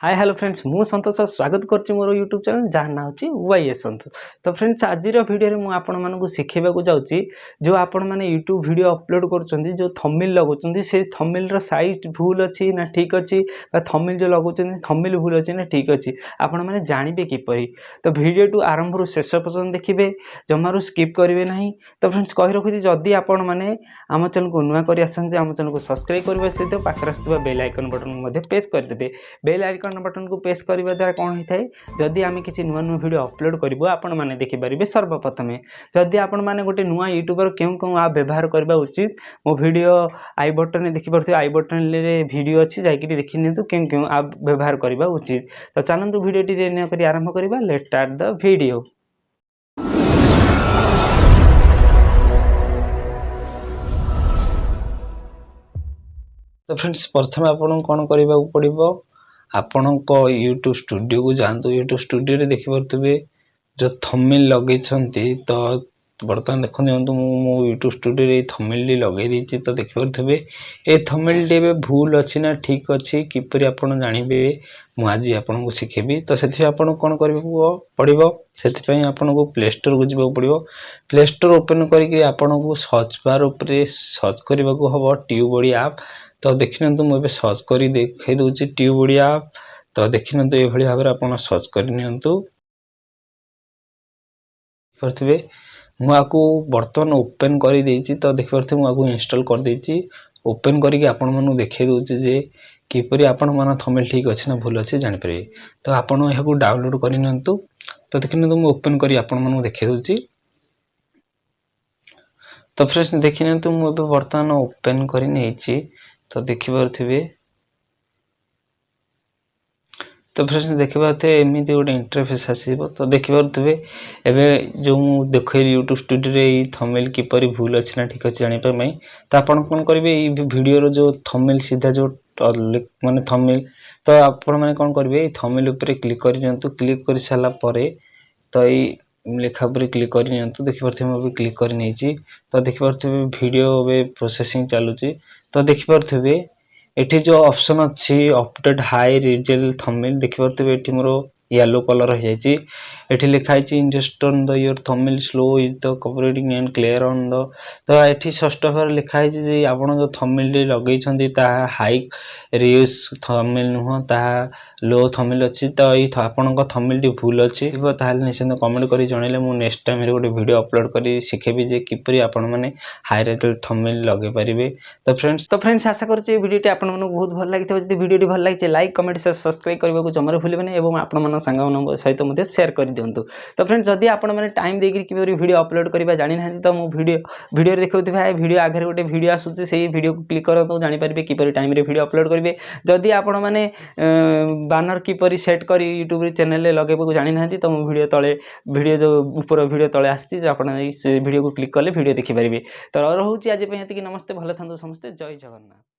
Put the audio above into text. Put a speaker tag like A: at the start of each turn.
A: Hi hello friends मु संतोष स्वागत करछि मोर यूट्यूब चैनल जहाँ ना होछि वाईएस संतोष। तो फ्रेंड्स आज वीडियो रे मु आपण मानकु सिखेबा जाउछि जो आपण माने यूट्यूब वीडियो अपलोड करछन्ती जो थंबनेल लगुछन्ती से थंबनेल रो साइज भूल अछि ना ठीक अछि बा थंबनेल जो लगुछन्ती थंबनेल भूल अछि ना ठीक अछि आपण माने जानिबे किपरि। तो वीडियो टू आरंभ रु शेष पर्यंत देखिबे जमारु स्किप करिवे नाही। तो फ्रेंड्स कहि रखुछि जदि आपण माने आम चैनल को नुआ करि आछन्ती आम चैनल को सब्सक्राइब करबे सहित पाखरे आस्तबा बेल आइकन बटन मध्ये प्रेस कर देबे। बेल आइकन बटन को प्रेस करने द्वारा कौन होता है जदि आम किसी नुआ नुआ वीडियो अपलोड करूँ आपण मैंने देखिपारे सर्वप्रथम। जदि आपण मैंने गोटे नुआ यूट्यूबर क्यों क्यों आप व्यवहार करवा उचित मो वीडियो आई बटन देखिपे आई बटन वीडियो अच्छी जाकि देखी नियंतु क्यों क्यों आप व्यवहार करवा उचित। तो चलतु वीडियो आरंभ करवा लेट्स स्टार्ट द वीडियो। तो फ्रेंड्स प्रथम आपन कौन करने पड़ो आपण यूट्यूब स्टूडियो को जातु। यूट्यूब स्टूडियो रे देखि परथबे जो थंबनेल लगे तो बर्तमान देखो मो यूट्यूब स्टूडियो रे थंबनेल लगे देछि। तो देखि परथबे ए थंबनेल टे भूल अछि ना ठीक अछि किपरि आपण जानिबे मु आज आपन को सिखेबी। तो सेति आपण कोन करबो पड़िबो सेति पई आपण को प्ले स्टोर को जिबो पड़िबो। प्ले स्टोर ओपन करके आपण को सर्च बार ऊपर सर्च करबा को हबो ट्यूबबडी ऐप। तो देखि नंतु मु सर्च करी देखै दोछि ट्यूबबडी ऐप। तो देखि नंतु ए भली भाबरे आपण सर्च करि नियंतु परथबे मु आकु बर्तमान ओपन करी देछि। तो देखि परथबे मु आकु इंस्टॉल कर देछि। ओपन करिके आपण मानु देखै दोछि जे किपरि आपण मन थंबनेल ठीक अछि ना भूल अछि जानि परिबे। तो आपण एहाकु डाउनलोड करि नियंतु। तो देखि नंतु मु ओपन करी आपण मानु देखै दोछि। तो फ्रेंड्स देखि नंतु मु बर्तमान ओपन करि नेछि। तो देखि परथबे तो फ्रेंड्स देखि पाते एमिति गोटे इंटरफेस आसीबो। तो देखि परथबे एबे जो मु देखै यूट्यूब स्टूडियो रे थंबनेल किपरि भूल अछि ना ठीक अछि जानि पय। तो आपण कोन करबे ई वीडियो रो जो थंबनेल सीधा जो माने थंबनेल तो आपण माने कोन करबे थंबनेल ऊपर क्लिक करि नियंतु। क्लिक करि साला परे तो ई लेखा ऊपर क्लिक करि नियंतु। देखि परथबे मु क्लिक करि नेछि। तो देखि परथबे वीडियो बे प्रोसेसिंग चालुची। तो देखि परथबे एठी जो ऑप्शन अछि अपडेट हाई रिजल्ट थंबनेल देखि परथबे एठी मोर येलो कलर हो जायछि। एठी लिखा है इंडस्ट on the your thumbnail slow is the cooperating and clear on the. तो एठी षष्ठ पर लिखा है जे आपण जो थंबनेल लगै छथि ता हाई रिस थंबनेल नुह ता लो थंबनेल अछि। तो ई आपण को थंबनेल टी भूल अछि ताहाले निश्चित कमेंट करी जणैले मु नेक्स्ट टाइम रे गोटे वीडियो अपलोड करी सिखेबी जे किपरि आपण माने हाई रिजल्ट थंबनेल लगे परिबे। तो फ्रेंड्स आशा करछि वीडियो आपण मानक बहुत भल लागिथबो। जदि वीडियो टी भल लागिছে लाइक कमेंट शेयर सब्सक्राइब करबा को जमारे भूलिबे नै एवं आपण मन संग मन सहित मध्ये शेयर कर दियंतु। तो फ्रेंड्स जदि आपण माने टाइम देकि किपरि वीडियो अपलोड करबा जानि नाहि तो मो वीडियो देखौथिबा वीडियो आगे गोटे वीडियो आसुछि सेही वीडियो को क्लिक करतो जानि परिबे किपरि टाइम रे वीडियो अपलोड करिवे। जदि आपण माने बैनर किपरि सेट करी यूट्यूब चैनल ले लगेबो को जानि नाहि तो मो वीडियो तळे वीडियो जो ऊपर वीडियो तळे आछि आपण से वीडियो को क्लिक करले वीडियो देखि परिबे। तो रहउछि आज पे हेति कि नमस्ते भले थांतु समस्ते जय जगन्नाथ।